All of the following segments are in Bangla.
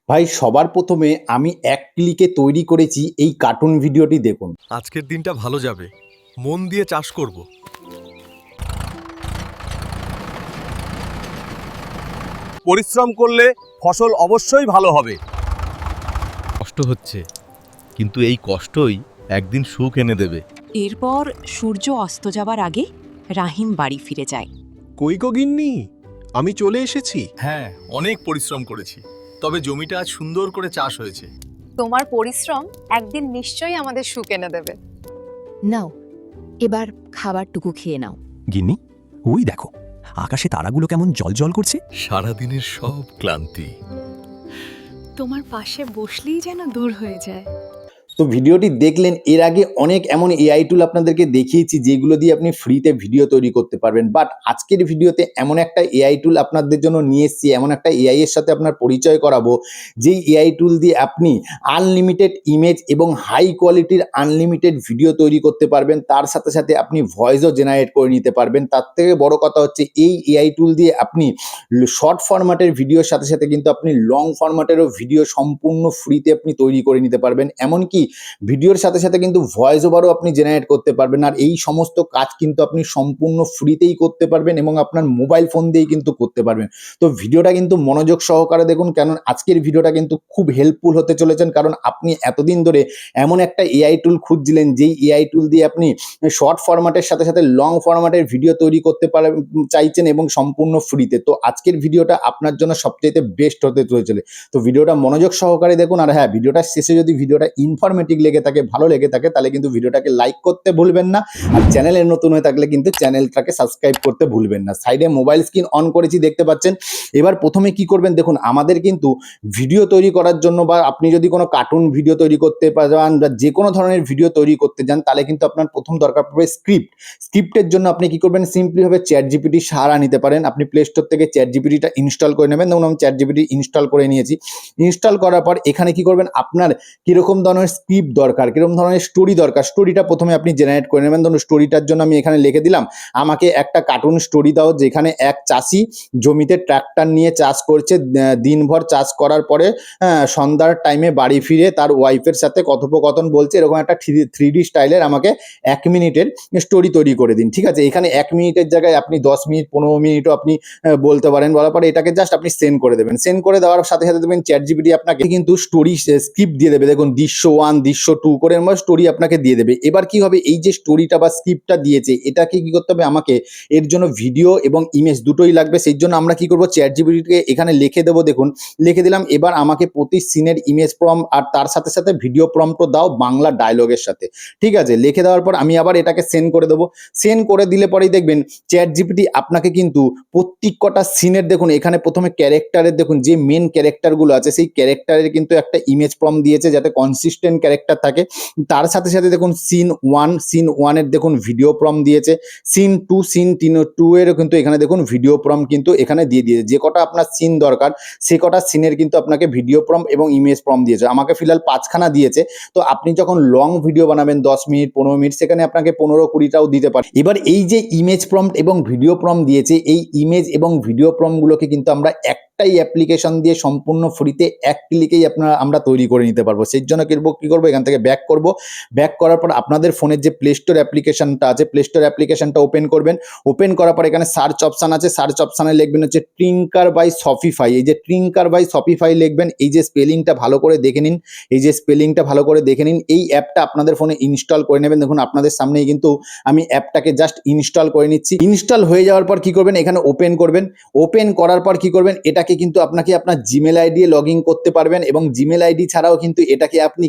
ভাই সবার প্রথমে আমি এক ক্লিকে তৈরি করেছি এই কার্টুন ভিডিওটি দেখুন। আজকের দিনটা ভালো যাবে। মন দিয়ে চাষ করব। পরিশ্রম করলে ফসল অবশ্যই ভালো হবে। কষ্ট হচ্ছে, কিন্তু এই কষ্টই একদিন সুখ এনে দেবে। এরপর সূর্য অস্ত যাবার আগে রাহিম বাড়ি ফিরে যায়। কই গো গিন্নি, আমি চলে এসেছি। হ্যাঁ, অনেক পরিশ্রম করেছি, তবে জমিটা আজ সুন্দর করে চাষ হয়েছে। তোমার পরিশ্রম একদিন নিশ্চয়ই আমাদের সুখ এনে দেবে। নাও, এবার খাবারটুকু খেয়ে নাও। গিন্নি, ওই দেখো আকাশে তারাগুলো কেমন জ্বলজ্বল করছে। সারাদিনের সব ক্লান্তি তোমার পাশে বসলেই যেন দূর হয়ে যায়। তো ভিডিওটি দেখলেন, এর আগে অনেক এমন এআই টুল আপনাদেরকে দেখিয়েছি যেগুলো দিয়ে আপনি ফ্রিতে ভিডিও তৈরি করতে পারবেন। বাট আজকের ভিডিওতে এমন একটা এআই টুল আপনাদের জন্য নিয়ে এসেছি, এমন একটা এআই এর সাথে আপনার পরিচয় করাবো যেই এআই টুল দিয়ে আপনি আনলিমিটেড ইমেজ এবং হাই কোয়ালিটির আনলিমিটেড ভিডিও তৈরি করতে পারবেন। তার সাথে সাথে আপনি ভয়েসও জেনারেট করে নিতে পারবেন। তার থেকে বড় কথা হচ্ছে এই এআই টুল দিয়ে আপনি শর্ট ফরম্যাটের ভিডিওর সাথে সাথে কিন্তু আপনি লং ফরম্যাটেরও ভিডিও সম্পূর্ণ ফ্রিতে আপনি তৈরি করে নিতে পারবেন। এমনকি ভিডিওর সাথে সাথে কিন্তু ভয়েস ওভারও আপনি জেনারেট করতে পারবেন। আর এই সমস্ত কাজ কিন্তু আপনি সম্পূর্ণ ফ্রিতেই করতে পারবেন এবং আপনার মোবাইল ফোন দিয়েই কিন্তু করতে পারবেন। তো ভিডিওটা কিন্তু মনোযোগ সহকারে দেখুন, কারণ আজকের ভিডিওটা কিন্তু খুব হেল্পফুল হতে চলেছেন। কারণ আপনি এতদিন ধরে এমন একটা এআই টুল খুঁজছিলেন যেই এআই টুল দিয়ে আপনি শর্ট ফরম্যাটের সাথে সাথে লং ফরম্যাটের ভিডিও তৈরি করতে চাইছেন এবং সম্পূর্ণ ফ্রিতে। তো আজকের ভিডিওটা আপনার জন্য সবচেয়ে বেস্ট হতে চলেছে। তো ভিডিওটা মনোযোগ সহকারে দেখুন। আর হ্যাঁ, ভিডিওটার শেষে যদি ভিডিওটা ইনফরমেটিভ লেগে থাকে, ভালো লেগে থাকে, তাহলে কিন্তু ভিডিওটাকে লাইক করতে ভুলবেন না। আর চ্যানেলে নতুন হয়ে থাকলে কিন্তু চ্যানেলটাকে সাবস্ক্রাইব করতে ভুলবেন না। সাইডে মোবাইল স্ক্রিন অন করেছি, দেখতে পাচ্ছেন। এবার প্রথমে কি করবেন দেখুন, আমাদের কিন্তু ভিডিও তৈরি করার জন্য বা আপনি যদি কোনো কার্টুন ভিডিও তৈরি করতে পারেন বা যে কোনো ধরনের ভিডিও তৈরি করতে যান, তাহলে কিন্তু আপনার প্রথম দরকার পড়বে স্ক্রিপ্ট। স্ক্রিপ্টের জন্য আপনি কি করবেন, সিম্পলিভাবে চ্যাট জিপিটি সাহারা নিতে পারেন। আপনি প্লে স্টোর থেকে চ্যাট জিপিটিটা ইনস্টল করে নেবেন। দেখুন আমি চ্যাট জিপিটি ইনস্টল করে নিয়েছি। ইনস্টল করার পর এখানে কি করবেন, আপনার কিরকম ধরনের স্ক্রিপ্ট দরকার, কিরকম ধরনের স্টোরি দরকার, স্টোরিটা প্রথমে আপনি জেনারেট করে নেবেন। ধরুন স্টোরিটার জন্য আমি এখানে লিখে দিলাম, আমাকে একটা কার্টুন স্টোরি দাও যেখানে এক চাষি জমিতে ট্র্যাক্টর নিয়ে চাষ করছে, দিনভর চাষ করার পরে সন্ধ্যার টাইমে বাড়ি ফিরে তার ওয়াইফের সাথে কথোপকথন বলছে, এরকম একটা 3D স্টাইলের আমাকে 1 মিনিটের স্টোরি তৈরি করে দিন। ঠিক আছে, এখানে 1 মিনিটের জায়গায় আপনি 10 মিনিট 15 মিনিটও আপনি বলতে পারেন। বলার পরে এটাকে জাস্ট আপনি সেন্ড করে দেবেন। সেন্ড করে দেওয়ার সাথে সাথে দেখবেন চ্যাট জিপিটি আপনাকে কিন্তু স্টোরি স্ক্রিপ্ট দিয়ে দেবে। দেখুন দৃশ্য 1 দৃশ্য 2 করে আমার স্টোরি আপনাকে দিয়ে দেবে। এবার কি হবে, এই যে স্টোরিটা বা স্ক্রিপ্টটা দিয়েছে, এটাকে কি করতে হবে, আমাকে এর জন্য ভিডিও এবং ইমেজ দুটোই লাগবে। সেই জন্য আমরা কি করব, চ্যাট জিপিটিকে এখানে লিখে দেবো। দেখুন লিখে দিলাম, এবার আমাকে প্রতি সিনের ইমেজ প্রম্পট আর তার সাথে সাথে ভিডিও প্রম্পটও দাও বাংলা ডায়লগের সাথে। ঠিক আছে, লিখে দেওয়ার পর আমি আবার এটাকে সেন্ড করে দেবো। সেন্ড করে দিলে পরেই দেখবেন চ্যাট জিপিটি আপনাকে কিন্তু প্রত্যেক কটা সিনের, দেখুন এখানে প্রথমে ক্যারেক্টারের, দেখুন যে মেন ক্যারেক্টারগুলো আছে সেই ক্যারেক্টারের কিন্তু একটা ইমেজ প্রম্পট দিয়েছে যাতে কনসিস্টেন্ট ক্যারেক্টার থাকে। তার সাথে সাথে দেখুন সিন 1 এর দেখুন ভিডিও প্রম্পট দিয়েছে। সিন 2 এরও কিন্তু এখানে দেখুন ভিডিও প্রম্পট কিন্তু এখানে দিয়ে দিয়েছে। যে কটা আপনার সিন দরকার সে কটা সিনের কিন্তু আপনাকে ভিডিও প্রম্পট এবং ইমেজ প্রম্পট দিয়েছে। আমাকে ফিলহাল 5খানা দিয়েছে। তো আপনি যখন লং ভিডিও বানাবেন 10 মিনিট 15 মিনিট, সেখানে আপনাকে 15-20টাও দিতে পারে। এবার এই যে ইমেজ প্রম্পট এবং ভিডিও প্রম্পট দিয়েছে, এই ইমেজ এবং ভিডিও প্রম্পটগুলোকে কিন্তু আমরা একটাই অ্যাপ্লিকেশন দিয়ে সম্পূর্ণ ফ্রিতে 1 ক্লিকেই আমরা তৈরি করে নিতে পারবো। সেই জন্য কি করবো, এখান থেকে ব্যাক করব। ব্যাক করার পর আপনাদের ফোনের যে প্লে স্টোর অ্যাপ্লিকেশনটা আছে, প্লে স্টোর অ্যাপ্লিকেশনটা ওপেন করবেন। ওপেন করার পর এখানে সার্চ অপশান আছে, সার্চ অপশানে লিখবেন হচ্ছে ট্রিঙ্কার বাই শপিফাই। এই যে ট্রিঙ্কার বাই শপিফাই লিখবেন, এই যে স্পেলিংটা ভালো করে দেখে নিন, এই যে স্পেলিংটা ভালো করে দেখে নিন। এই অ্যাপটা আপনাদের ফোনে ইনস্টল করে নেবেন। দেখুন আপনাদের সামনেই কিন্তু আমি অ্যাপটাকে জাস্ট ইনস্টল করে নিচ্ছি। ইনস্টল হয়ে যাওয়ার পর কি করবেন, এখানে ওপেন করবেন। ওপেন করার পর কি করবেন, এটাকে কিন্তু আপনাকে আপনার জিমেল আইডি লগ ইন করতে পারবেন এবং জিমেল আইডি ছাড়াও কিন্তু এটাকে আপনি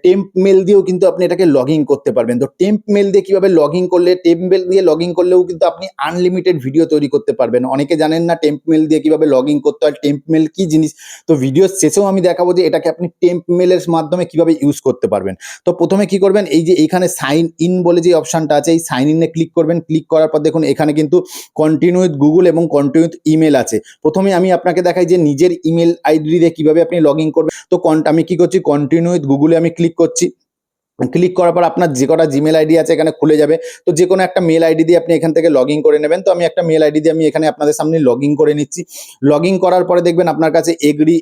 টেম্প মেল দিয়েও কিন্তু আপনি এটাকে লগ ইন করতে পারবেন। তো টেম্প মেল দিয়ে কিভাবে লগ ইন করলে, টেম্প মেল দিয়ে লগ ইন করলেও কিন্তু আপনি আনলিমিটেড ভিডিও তৈরি করতে পারবেন। অনেকে জানেন না টেম্প মেল দিয়ে কিভাবে লগ ইন করতে হয়, টেম্প মেল কি জিনিস। তো ভিডিওর শেষেও আমি দেখাবো যে এটাকে আপনি টেম্প মেলের মাধ্যমে কিভাবে ইউজ করতে পারবেন। তো প্রথমে কি করবেন, এই যে এইখানে সাইন ইন বলে যে অপশনটা আছে, এই সাইন ইনে ক্লিক করবেন। ক্লিক করার পর দেখুন এখানে কিন্তু কন্টিনিউ উইথ গুগল এবং কন্টিনিউ উইথ ইমেল আছে। প্রথমে আমি আপনাকে দেখাই যে নিজের ইমেল আইডি দিয়ে কিভাবে আপনি লগ ইন করবেন। তো আমি কি করছি, কন্টিনিউ উইথ গুগলে আমি ক্লিক করছি। ক্লিক করার পর আপনার যে কটা জিমেল আইডি আছে এখানে খুলে যাবে। তো যে কোনো একটা মেল আইডি দিয়ে আপনি এখান থেকে লগ ইন করে নেবেন। তো আমি একটা মেল আইডি দিয়ে আমি এখানে আপনাদের সামনে লগ ইন করে নিচ্ছি। লগ ইন করার পরে দেখবেন আপনার কাছে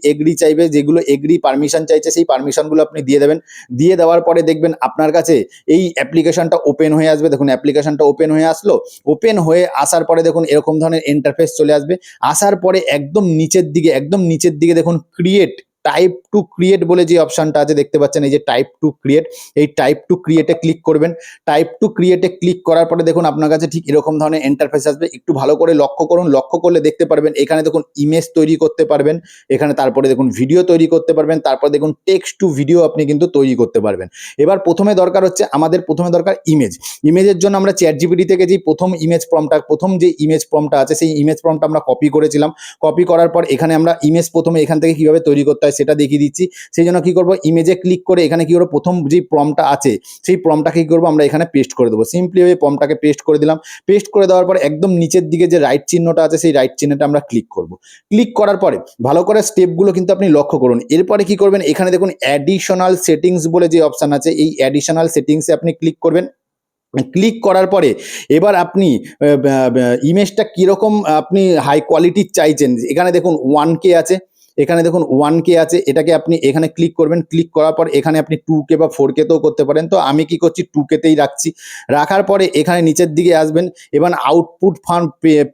এগ্রি চাইবে, যেগুলো এগ্রি পারমিশন চাইছে সেই পারমিশনগুলো আপনি দিয়ে দেবেন। দিয়ে দেওয়ার পরে দেখবেন আপনার কাছে এই অ্যাপ্লিকেশনটা ওপেন হয়ে আসবে। দেখুন অ্যাপ্লিকেশনটা ওপেন হয়ে আসলো। ওপেন হয়ে আসার পরে দেখুন এরকম ধরনের ইন্টারফেস চলে আসবে। আসার পরে একদম নিচের দিকে দেখুন টাইপ টু ক্রিয়েট বলে যে অপশনটা আছে দেখতে পাচ্ছেন, এই যে টাইপ টু ক্রিয়েট, এই টাইপ টু ক্রিয়েটে ক্লিক করবেন। টাইপ টু ক্রিয়েটে ক্লিক করার পরে দেখুন আপনার কাছে ঠিক এরকম ধরনের ইন্টারফেস আসবে। একটু ভালো করে লক্ষ্য করুন, লক্ষ্য করলে দেখতে পারবেন এখানে দেখুন ইমেজ তৈরি করতে পারবেন, এখানে তারপরে দেখুন ভিডিও তৈরি করতে পারবেন, তারপর দেখুন টেক্সট টু ভিডিও আপনি কিন্তু তৈরি করতে পারবেন। এবার প্রথমে দরকার হচ্ছে আমাদের ইমেজের জন্য আমরা চ্যাটজিপিটি থেকে যে প্রথম যে ইমেজ প্রম্পটটা আছে সেই ইমেজ প্রম্পটটা আমরা কপি করেছিলাম। কপি করার পর এখানে আমরা ইমেজ প্রথমে এখান থেকে কিভাবে তৈরি করতে হয় সেটা দেখিয়ে দিচ্ছি। সেই জন্য কি করব, ইমেজে ক্লিক করে এখানে কি করব, প্রথম যে প্রম্পটটা আছে সেই প্রম্পটটাকে কি করব আমরা এখানে পেস্ট করে দেবো। সিম্পলি ওই প্রম্পটটাকে পেস্ট করে দিলাম। পেস্ট করে দেওয়ার পর একদম নিচের দিকে যে রাইট চিহ্নটা আছে সেই রাইট চিহ্নটা আমরা ক্লিক করব। ক্লিক করার পরে ভালো করে স্টেপগুলো কিন্তু আপনি লক্ষ্য করুন। এরপরে কি করবেন, এখানে দেখুন অ্যাডিশনাল সেটিংস বলে যে অপশন আছে, এই অ্যাডিশনাল সেটিংসে আপনি ক্লিক করবেন। ক্লিক করার পরে এবার আপনি ইমেজটা কীরকম আপনি হাই কোয়ালিটির চাইছেন, এখানে দেখুন 1K আছে, এটাকে আপনি এখানে ক্লিক করবেন। ক্লিক করার পর এখানে আপনি 2K বা 4K তেও করতে পারেন। তো আমি কি করছি 2K-তেই রাখছি। রাখার পরে এখানে নিচের দিকে আসবেন। এবার আউটপুট ফার্ম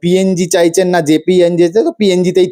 পিএনজি চাইছেন না জেপিএনজি, তো পিএনজিতেই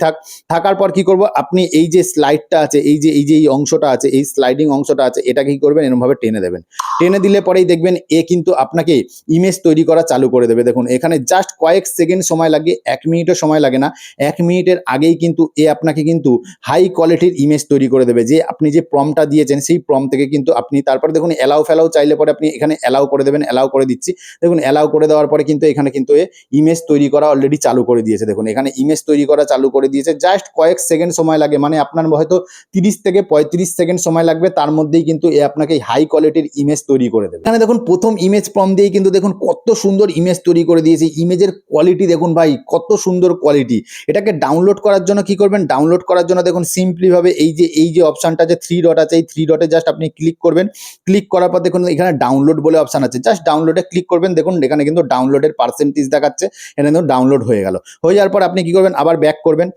থাকার পর কি করব, আপনি এই যে স্লাইডটা আছে, এই অংশটা আছে, এই স্লাইডিং অংশটা আছে, এটা কি করবেন এরকমভাবে টেনে দেবেন। টেনে দিলে পরেই দেখবেন কিন্তু আপনাকে ইমেজ তৈরি করা চালু করে দেবে। দেখুন এখানে জাস্ট কয়েক সেকেন্ড সময় লাগে, 1 মিনিটও সময় লাগে না। 1 মিনিটের আগেই কিন্তু আপনাকে কিন্তু হাই কোয়ালিটির ইমেজ তৈরি করে দেবে। যে আপনি যে প্রম্পটটা দিয়েছেন সেই প্রম্পট থেকে কিন্তু আপনি তারপরে দেখুন অ্যালাউ চাইলে পরে আপনি এখানে অ্যালাউ করে দেবেন। অ্যালাউ করে দিচ্ছি। দেখুন অ্যালাউ করে দেওয়ার পরে কিন্তু এখানে কিন্তু ইমেজ তৈরি করা অলরেডি চালু করে দিয়েছে। দেখুন এখানে ইমেজ তৈরি করা চালু করে দিয়েছে। জাস্ট কয়েক সেকেন্ড সময় লাগে, মানে আপনার হয়তো 30 থেকে 35 সেকেন্ড সময় লাগবে, তার মধ্যেই কিন্তু আপনাকে হাই কোয়ালিটির ইমেজ তৈরি করে দেবে। এখানে দেখুন প্রথম ইমেজ প্রম্পট দিয়েই কিন্তু দেখুন কত সুন্দর ইমেজ তৈরি করে দিয়েছে। ইমেজের কোয়ালিটি দেখুন ভাই, কত সুন্দর কোয়ালিটি। এটাকে ডাউনলোড করার জন্য কি করবেন, ডাউনলোড করার জন্য দেখুন সিম্পলি ভাবে এই যে অপশনটা আছে 3 ডট আছে, এই 3 ডটে জাস্ট আপনি ক্লিক করবেন। ক্লিক করার পর দেখুন এখানে ডাউনলোড বলে অপশন আছে, জাস্ট ডাউনলোডে ক্লিক করবেন। দেখুন এখানে কিন্তু ডাউনলোডের পার্সেন্টেজ দেখাচ্ছে, এখানে কিন্তু ডাউনলোড হয়ে গেল। হয়ে যাওয়ার পর আপনি কি করবেন, আবার ব্যাক করবেন।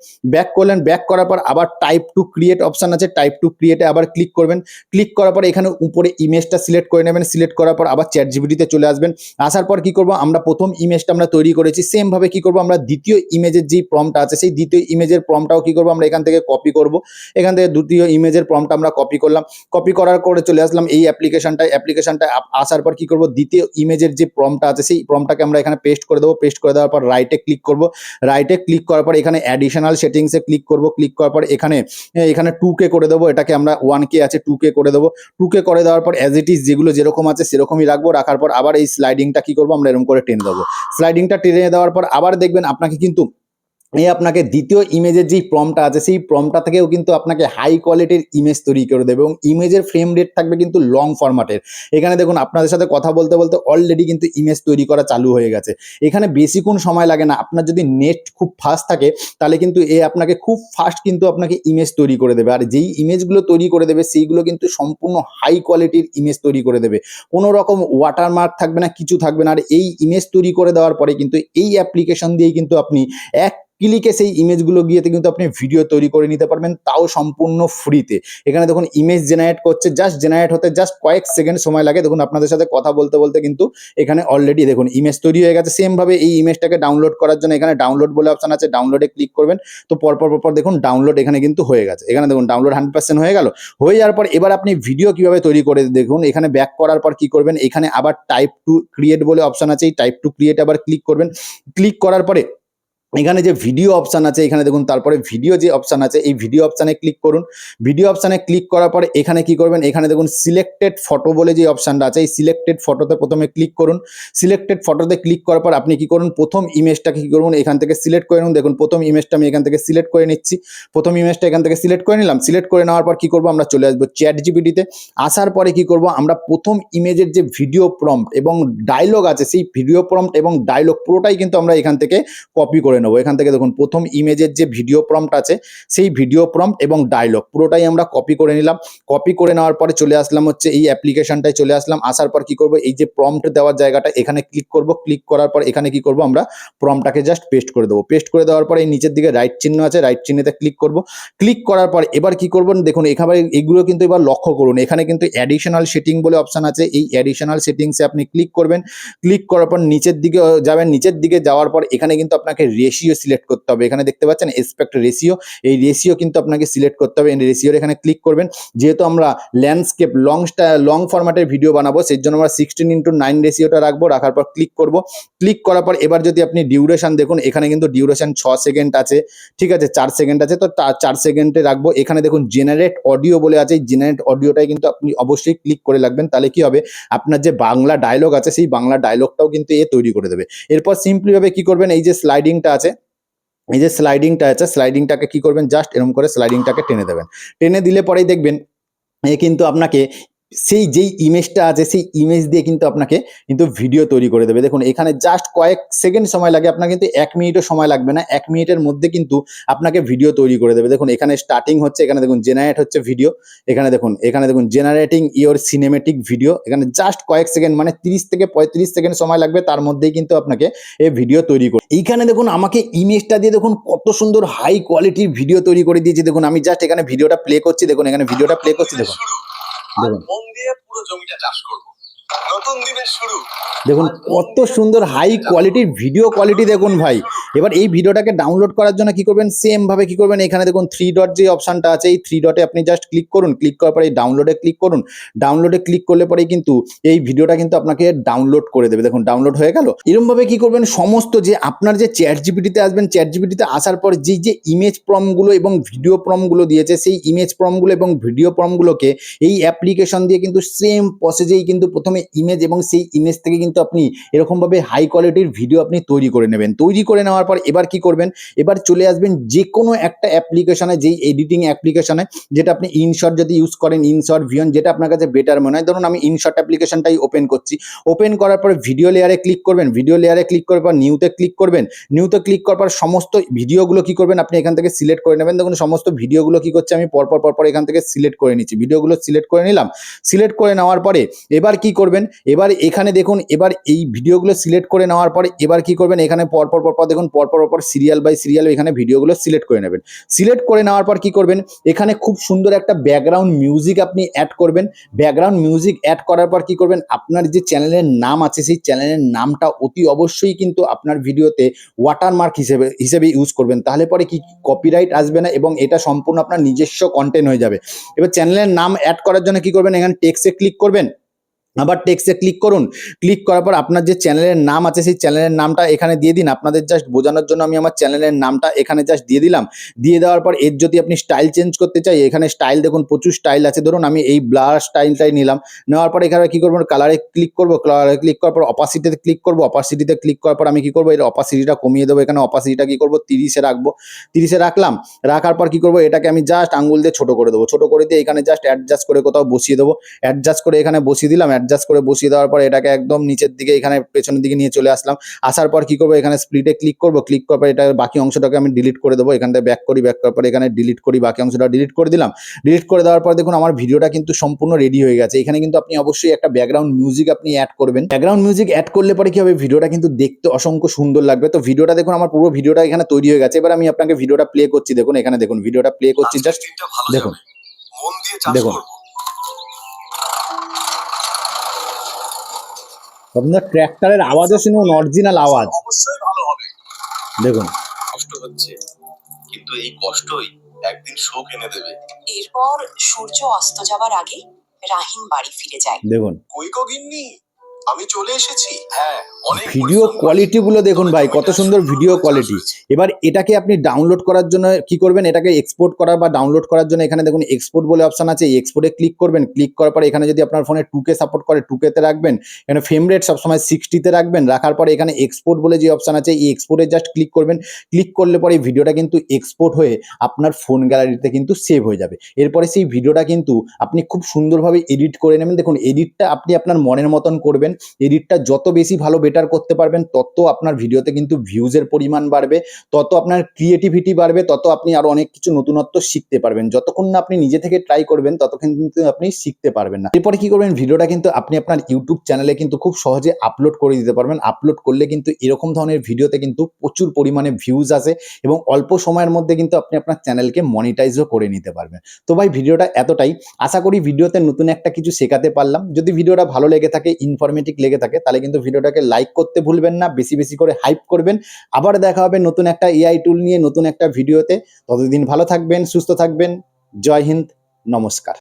ব্যাক করার পর আবার টাইপ টু ক্রিয়েট অপশন আছে, টাইপ টু ক্রিয়েটে আবার ক্লিক করবেন। ক্লিক করার পর এখানে উপরে ইমেজটা সিলেক্ট করে নেবেন। সিলেক্ট করার পর আবার চ্যাটজিপিটিতে চলে আসবেন। আসার পর কি করব, আমরা প্রথম ইমেজটা আমরা তৈরি করেছি, সেম ভাবে কি করব, আমরা দ্বিতীয় ইমেজের যে প্রম্পটটা আছে সেই দ্বিতীয় ইমেজের প্রম্পটটাও কি করব, আমরা এখান থেকে কপি করব। এখান থেকে দ্বিতীয় ইমেজের প্রম্পটটা আমরা কপি করলাম। কপি করার পরে চলে আসলাম এই অ্যাপ্লিকেশনটা আসার পর কি করব, দ্বিতীয় ইমেজের যে প্রম্পটটা আছে সেই প্রম্পটটাকে আমরা এখানে পেস্ট করে দেবো। পেস্ট করে দেওয়ার পর রাইটে ক্লিক করব। রাইটে ক্লিক করার পর এখানে অ্যাডিশনাল সেটিংসে ক্লিক করব। ক্লিক করার পর এখানে 2K করে দেবো, এটাকে আমরা 1K আছে 2K করে দেবো। 2K করে দেওয়ার পর অ্যাজ ইট ইজ যেগুলো যেরকম আছে সেরকমই রাখবো। রাখার পর আবার এই স্লাইডিংটা কি করবো, আমরা এরকম করে টেনে দেবো। স্লাইডিংটা টেনে দেওয়ার পর আবার দেখবেন আপনাকে কিন্তু আপনাকে দ্বিতীয় ইমেজের যেই প্রম্পটটা আছে সেই প্রম্পটটা থেকেও কিন্তু আপনাকে হাই কোয়ালিটির ইমেজ তৈরি করে দেবে এবং ইমেজের ফ্রেম রেট থাকবে কিন্তু লং ফরম্যাটের। এখানে দেখুন আপনাদের সাথে কথা বলতে অলরেডি কিন্তু ইমেজ তৈরি করা চালু হয়ে গেছে। এখানে বেশিক্ষণ সময় লাগে না। আপনার যদি নেট খুব ফাস্ট থাকে তাহলে কিন্তু আপনাকে খুব ফাস্ট কিন্তু আপনাকে ইমেজ তৈরি করে দেবে। আর যেই ইমেজগুলো তৈরি করে দেবে সেইগুলো কিন্তু সম্পূর্ণ হাই কোয়ালিটির ইমেজ তৈরি করে দেবে। কোনো রকম ওয়াটারমার্ক থাকবে না, কিছু থাকবে না। আর এই ইমেজ তৈরি করে দেওয়ার পরে কিন্তু এই অ্যাপ্লিকেশন দিয়েই কিন্তু আপনি ক্লিকে সেই ইমেজগুলো গিয়েতে কিন্তু আপনি ভিডিও তৈরি করে নিতে পারবেন, তাও সম্পূর্ণ ফ্রিতে। এখানে দেখুন ইমেজ জেনারেট করছে, জাস্ট জেনারেট হতে জাস্ট কয়েক সেকেন্ড সময় লাগে। দেখুন আপনাদের সাথে কথা বলতে কিন্তু এখানে অলরেডি দেখুন ইমেজ তৈরি হয়ে গেছে। সেমভাবে এই ইমেজটাকে ডাউনলোড করার জন্য এখানে ডাউনলোড বলে অপশন আছে, ডাউনলোডে ক্লিক করবেন। তো পরপর দেখুন ডাউনলোড এখানে কিন্তু হয়ে গেছে। এখানে দেখুন ডাউনলোড 100% হয়ে গেল। হয়ে যাওয়ার পর এবার আপনি ভিডিও কিভাবে তৈরি করে দেখুন। এখানে ব্যাক করার পর কি করবেন, এখানে আবার টাইপ টু ক্রিয়েট বলে অপশন আছে, এই টাইপ টু ক্রিয়েট আবার ক্লিক করবেন। ক্লিক করার পরে এখানে যে ভিডিও অপশন আছে এখানে দেখুন, তারপরে ভিডিও যে অপশন আছে এই ভিডিও অপশানে ক্লিক করুন। ভিডিও অপশানে ক্লিক করার পরে এখানে কি করবেন, এখানে দেখুন সিলেক্টেড ফটো বলে যে অপশানটা আছে এই সিলেক্টেড ফটোতে প্রথমে ক্লিক করুন। সিলেক্টেড ফটোতে ক্লিক করার পর আপনি কি করুন, প্রথম ইমেজটাকে কি করুন এখান থেকে সিলেক্ট করে নিন। দেখুন প্রথম ইমেজটা আমি এখান থেকে সিলেক্ট করে নিচ্ছি। প্রথম ইমেজটা এখান থেকে সিলেক্ট করে নিলাম। সিলেক্ট করে নেওয়ার পর কি করব, আমরা চলে আসবো চ্যাটজিপিটিতে। আসার পরে কি করব, আমরা প্রথম ইমেজের যে ভিডিও প্রম্পট এবং ডায়লগ আছে সেই ভিডিও প্রম্পট এবং ডায়লগ পুরোটাই কিন্তু আমরা এখান থেকে কপি করে নেব। নেবো। এখান থেকে দেখুন প্রথম ইমেজের যে ভিডিও প্রম্পট আছে সেই ভিডিও প্রম্পট এবং ডায়লগ পুরোটাই আমরা কপি করে নিলাম। কপি করে নেওয়ার পরে চলে আসলাম হচ্ছে এই অ্যাপ্লিকেশনটায় চলে আসলাম। আসার পর কি করব, এই যে প্রম্পট দেওয়ার জায়গাটা এখানে ক্লিক করব। ক্লিক করার পর এখানে কি করব, আমরা প্রম্পটটাকে জাস্ট পেস্ট করে দেবো। পেস্ট করে দেওয়ার পরে এই নিচের দিকে রাইট চিহ্ন আছে, রাইট চিহ্নেতে ক্লিক করব। ক্লিক করার পর এবার কি করবেন দেখুন, এখানে এগুলো কিন্তু এবার লক্ষ্য করুন, এখানে কিন্তু অ্যাডিশনাল সেটিং বলে অপশন আছে। এই অ্যাডিশনাল সেটিংসে আপনি ক্লিক করবেন। ক্লিক করার পর নিচের দিকে যাবেন। নিচের দিকে যাওয়ার পর এখানে কিন্তু আপনাকে রেশিও সিলেক্ট করতে হবে। এখানে দেখতে পাচ্ছেন এসপেক্ট রেশিও, এই রেশিও কিন্তু আপনাকে সিলেক্ট করতে হবে। এই রেশিওর এখানে ক্লিক করবেন। যেহেতু আমরা ল্যান্ডস্কেপ লং ফরম্যাটের ভিডিও বানাবো, সেই জন্য আমরা 16:9 রেশিওটা রাখবো। রাখার পর ক্লিক করব। ক্লিক করার পর এবার যদি আপনি ডিউরেশন দেখুন, এখানে কিন্তু ডিউরেশন 6 সেকেন্ড আছে, ঠিক আছে, 4 সেকেন্ড আছে, তো 4 সেকেন্ডে রাখবো। এখানে দেখুন জেনারেট অডিও বলে আছে, এই জেনারেট অডিওটাই কিন্তু আপনি অবশ্যই ক্লিক করে রাখবেন। তাহলে কি হবে, আপনার যে বাংলা ডায়লগ আছে সেই বাংলা ডায়লগটাও কিন্তু এ তৈরি করে দেবে। এরপর সিম্পলিভাবে কি করবেন, এই যে স্লাইডিংটা আছে, এই যে স্লাইডিংটা আছে, স্লাইডিংটাকে কি করবেন, জাস্ট এরকম করে স্লাইডিংটাকে টেনে দেবেন। টেনে দিলে পরেই দেখবেন এ কিন্তু আপনাকে সেই যেই ইমেজটা আছে সেই ইমেজ দিয়ে কিন্তু আপনাকে কিন্তু ভিডিও তৈরি করে দেবে। দেখুন এখানে জাস্ট কয়েক সেকেন্ড সময় লাগে, আপনার কিন্তু 1 মিনিটও সময় লাগবে না। 1 মিনিটের মধ্যে কিন্তু আপনাকে ভিডিও তৈরি করে দেবে। দেখুন এখানে স্টার্টিং হচ্ছে, এখানে দেখুন জেনারেট হচ্ছে ভিডিও, এখানে দেখুন জেনারেটিং ইওর সিনেমেটিক ভিডিও। এখানে জাস্ট কয়েক সেকেন্ড মানে 30 থেকে 35 সেকেন্ড সময় লাগবে, তার মধ্যেই কিন্তু আপনাকে এই ভিডিও তৈরি করে। এইখানে দেখুন আমাকে ইমেজটা দিয়ে দেখুন কত সুন্দর হাই কোয়ালিটির ভিডিও তৈরি করে দিয়েছে। দেখুন আমি জাস্ট এখানে ভিডিওটা প্লে করছি, দেখুন এখানে ভিডিওটা প্লে করছি, দেখুন দেখুন মন দিয়ে পুরো জমিটা চাষ করব। নতুন দিনের শুরু। দেখুন কত সুন্দর হাই কোয়ালিটির ভিডিও কোয়ালিটি দেখুন ভাই। এবার এই ভিডিওটাকে ডাউনলোড করার জন্য কি করবেন, সেম ভাবে কি করবেন, এখানে দেখুন 3 ডট যে অপশনটা আছে, এই 3 ডটে আপনি জাস্ট ক্লিক করুন। ক্লিক করার পরে এই ডাউনলোডে ক্লিক করুন। ডাউনলোডে ক্লিক করলে পরেই কিন্তু এই ভিডিওটা কিন্তু আপনাকে ডাউনলোড করে দেবে। দেখুন ডাউনলোড হয়ে গেল। এরকম ভাবে কি করবেন, সমস্ত যে আপনার যে চ্যাট জিপিটিতে আসবেন, চ্যাট জিপিটিতে আসার পর যে ইমেজ প্রম্পটগুলো এবং ভিডিও প্রম্পটগুলো দিয়েছে, সেই ইমেজ প্রম্পটগুলো এবং ভিডিও প্রম্পটগুলোকে এই অ্যাপ্লিকেশন দিয়ে কিন্তু সেম প্রসেসেই কিন্তু প্রথমে ইমেজ এবং সেই ইমেজ থেকে কিন্তু আপনি এরকমভাবে হাই কোয়ালিটির ভিডিও আপনি তৈরি করে নেবেন। তৈরি করে নেওয়ার পর এবার কি করবেন, এবার চলে আসবেন যে কোনো একটা অ্যাপ্লিকেশনে, যেই এডিটিং অ্যাপ্লিকেশনে, যেটা আপনি ইনশট যদি ইউজ করেন, ইনশট ভিয়ন, যেটা আপনার কাছে বেটার মনে হয়। ধরুন আমি ইনশট অ্যাপ্লিকেশনটাই ওপেন করছি। ওপেন করার পরে ভিডিও লেয়ারে ক্লিক করবেন। ভিডিও লেয়ারে ক্লিক করার পর নিউতে ক্লিক করবেন। নিউতে ক্লিক করার পর সমস্ত ভিডিওগুলো কি করবেন, আপনি এখান থেকে সিলেক্ট করে নেবেন। দেখুন সমস্ত ভিডিওগুলো কি করছে, আমি পরপর এখান থেকে সিলেক্ট করে নিচ্ছি। ভিডিওগুলো সিলেক্ট করে নিলাম। সিলেক্ট করে নেওয়ার পরে এবার কি করবেন, এবার এখানে দেখুন, এবার এই ভিডিওগুলো সিলেক্ট করে নেওয়ার পরে এবার কি করবেন, এখানে পরপর দেখুন পরপর সিরিয়াল বাই সিরিয়াল এখানে ভিডিওগুলো সিলেক্ট করে নেবেন। সিলেক্ট করে নেওয়ার পর কি করবেন, এখানে খুব সুন্দর একটা ব্যাকগ্রাউন্ড মিউজিক আপনি অ্যাড করবেন। ব্যাকগ্রাউন্ড মিউজিক অ্যাড করার পর কি করবেন, আপনার যে চ্যানেলের নাম আছে সেই চ্যানেলের নামটা অতি অবশ্যই কিন্তু আপনার ভিডিওতে ওয়াটারমার্ক হিসেবে ইউজ করবেন। তাহলে পরে কি কপিরাইট আসবে না এবং এটা সম্পূর্ণ আপনার নিজস্ব কন্টেন্ট হয়ে যাবে। এবার চ্যানেলের নাম অ্যাড করার জন্য কি করবেন, এখানে টেক্সটে ক্লিক করবেন। আবার টেক্সটে ক্লিক করুন। ক্লিক করার পর আপনার যে চ্যানেলের নাম আছে সেই চ্যানেলের নামটা এখানে দিয়ে দিন। আপনাদের জাস্ট বোঝানোর জন্য আমি আমার চ্যানেলের নামটা এখানে জাস্ট দিয়ে দিলাম। দিয়ে দেওয়ার পর এর যদি আপনি স্টাইল চেঞ্জ করতে চাই, এখানে স্টাইল দেখুন প্রচুর স্টাইল আছে। ধরুন আমি এই ব্লার স্টাইলটাই নিলাম। নেওয়ার পর এখানে কি করবো, কালারে ক্লিক করবো। কালারে ক্লিক করার পর অপাসিটিতে ক্লিক করবো। অপাসিটিতে ক্লিক করার পর আমি কি করবো, এর অপাসিটিটা কমিয়ে দেবো। এখানে অপাসিটিটা কি করবো 30-এ রাখবো। 30-এ রাখলাম। রাখার পর কি করবো, এটাকে আমি জাস্ট আঙ্গুল দিয়ে ছোট করে দেবো। ছোট করে দিয়ে এখানে জাস্ট অ্যাডজাস্ট করে কোথাও বসিয়ে দেবো। অ্যাডজাস্ট করে এখানে বসিয়ে দিলাম। অ্যাডজাস্ট করে বসিয়ে দেওয়ার পর এটাকে একদম নিচের দিকে এখানে পেছনের দিকে নিয়ে চলে আসলাম। আসার পর কি করবো, এখানে স্প্লিটে ক্লিক করবো। ক্লিক করার পর এটা বাকি অংশটাকে আমি ডিলিট করে দেবো। এখান থেকে ব্যাক করার পর এখানে ডিলিট করি, বাকি অংশটা ডিলিট করে দিলাম। ডিলিট করে দেওয়ার পর দেখুন আমার ভিডিওটা কিন্তু সম্পূর্ণ রেডি হয়ে গেছে। এখানে কিন্তু আপনি অবশ্যই একটা ব্যাকগ্রাউন্ড মিউজিক আপনি অ্যাড করবেন। ব্যাকগ্রাউন্ড মিউজিক অ্যাড করলে পরে কি হবে, ভিডিওটা কিন্তু দেখতে অসংখ্য সুন্দর লাগবে। তো ভিডিওটা দেখুন আমার পুরো ভিডিওটা এখানে তৈরি হয়ে গেছে। এবার আমি আপনাকে ভিডিওটা প্লে করছি। দেখুন এখানে দেখুন ভিডিওটা প্লে করছি, জাস্ট দেখুন মন দিয়ে চাষ দেখুন। করব। আপনার ট্র্যাক্টরের আওয়াজও শুনুন, অরিজিনাল আওয়াজ অবশ্যই ভালো হবে। দেখুন। কষ্ট হচ্ছে, কিন্তু এই কষ্টই একদিন সুখ এনে দেবে। এরপর সূর্য অস্ত যাবার আগে রাহিম বাড়ি ফিরে যায়। দেখুন কই গো গিন্নি, আমি চলে এসেছি। হ্যাঁ, অনেক ভিডিও কোয়ালিটি গুলো দেখুন ভাই, কত সুন্দর ভিডিও কোয়ালিটি। এবার এটাকে আপনি ডাউনলোড করার জন্য কি করবেন, এটাকে এক্সপোর্ট করার বা ডাউনলোড করার জন্য এখানে দেখুন এক্সপোর্ট বলে অপশন আছে। এক্সপোর্টে ক্লিক করবেন। ক্লিক করার পরে এখানে যদি আপনার ফোনে 2K সাপোর্ট করে 2K-তে রাখবেন। এখানে ফ্রেম রেট সবসময় 60-তে রাখবেন। রাখার পরে এখানে এক্সপোর্ট বলে যে অপশন আছে, এই এক্সপোর্টে জাস্ট ক্লিক করবেন। ক্লিক করলে পরে এই ভিডিওটা কিন্তু এক্সপোর্ট হয়ে আপনার ফোন গ্যালারিতে কিন্তু সেভ হয়ে যাবে। এরপরে সেই ভিডিওটা কিন্তু আপনি খুব সুন্দরভাবে এডিট করে নেবেন। দেখুন এডিটটা আপনি আপনার মনের মতন করবেন। এডিটটা যত বেশি ভালো বেটার করতে পারবেন তত আপনার ভিডিওতে কিন্তু ভিউজের পরিমাণ বাড়বে, তত আপনার ক্রিয়েটিভিটি বাড়বে, তত আপনি আরো অনেক কিছু নতুনত্ব শিখতে পারবেন। যতক্ষণ না আপনি নিজে থেকে ট্রাই করবেন ততক্ষণ কিন্তু আপনি শিখতে পারবেন না। এরপরে কি করবেন, ভিডিওটা কিন্তু আপনি আপনার ইউটিউব চ্যানেলে কিন্তু খুব সহজে আপলোড করে দিতে পারবেন। আপলোড করলে কিন্তু এরকম ধরনের ভিডিওতে কিন্তু প্রচুর পরিমাণে ভিউজ আসে এবং অল্প সময়ের মধ্যে কিন্তু আপনি আপনার চ্যানেলকে মনিটাইজও করে নিতে পারবেন। তো ভাই ভিডিওটা এতটাই, আশা করি ভিডিওতে নতুন একটা কিছু শেখাতে পারলাম। যদি ভিডিওটা ভালো লেগে থাকে, ইনফরমেটিভ লেগে থাকে, তাহলে কিন্তু ভিডিওটাকে লাইক করতে ভুলবেন না, বেশি বেশি করে হাইপ করবেন। আবার দেখা হবে নতুন একটা এআই টুল নিয়ে নতুন একটা ভিডিওতে। ততদিন ভালো থাকবেন, সুস্থ থাকবেন। জয় হিন্দ, নমস্কার।